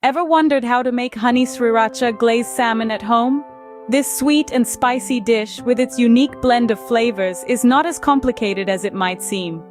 Ever wondered how to make honey sriracha glazed salmon at home? This sweet and spicy dish, with its unique blend of flavors, is not as complicated as it might seem.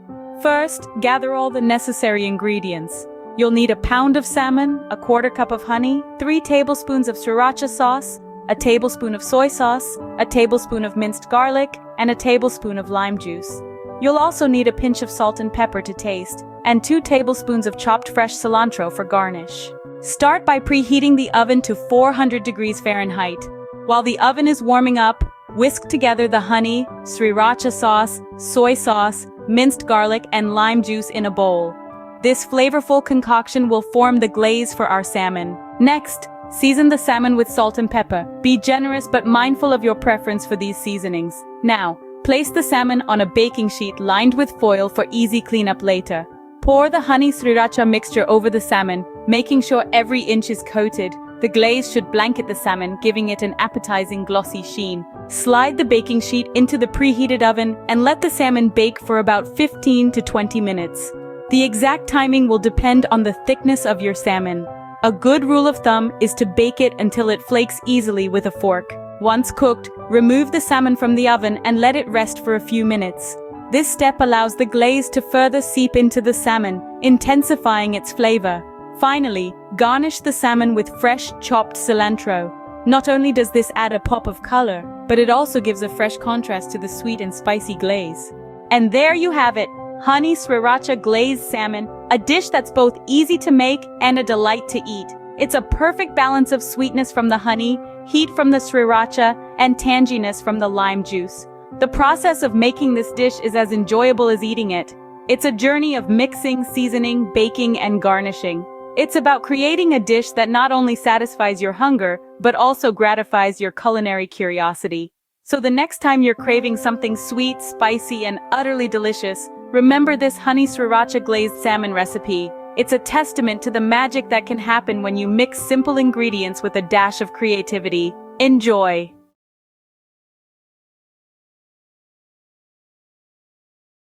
First, gather all the necessary ingredients. You'll need a pound of salmon, a quarter cup of honey, 3 tablespoons of sriracha sauce, a tablespoon of soy sauce, a tablespoon of minced garlic, and a tablespoon of lime juice. You'll also need a pinch of salt and pepper to taste, and 2 tablespoons of chopped fresh cilantro for garnish. Start by preheating the oven to 400 degrees Fahrenheit. While the oven is warming up, whisk together the honey, sriracha sauce, soy sauce, minced garlic, and lime juice in a bowl. This flavorful concoction will form the glaze for our salmon. Next, season the salmon with salt and pepper. Be generous but mindful of your preference for these seasonings. Now, place the salmon on a baking sheet lined with foil for easy cleanup later. Pour the honey sriracha mixture over the salmon, making sure every inch is coated. The glaze should blanket the salmon, giving it an appetizing glossy sheen. Slide the baking sheet into the preheated oven and let the salmon bake for about 15 to 20 minutes. The exact timing will depend on the thickness of your salmon. A good rule of thumb is to bake it until it flakes easily with a fork. Once cooked, remove the salmon from the oven and let it rest for a few minutes. This step allows the glaze to further seep into the salmon, intensifying its flavor. Finally, garnish the salmon with fresh chopped cilantro. Not only does this add a pop of color, but it also gives a fresh contrast to the sweet and spicy glaze. And there you have it, honey sriracha glazed salmon, a dish that's both easy to make and a delight to eat. It's a perfect balance of sweetness from the honey, heat from the sriracha, and tanginess from the lime juice. The process of making this dish is as enjoyable as eating it. It's a journey of mixing, seasoning, baking, and garnishing. It's about creating a dish that not only satisfies your hunger, but also gratifies your culinary curiosity. So the next time you're craving something sweet, spicy, and utterly delicious, remember this honey sriracha glazed salmon recipe. It's a testament to the magic that can happen when you mix simple ingredients with a dash of creativity. Enjoy!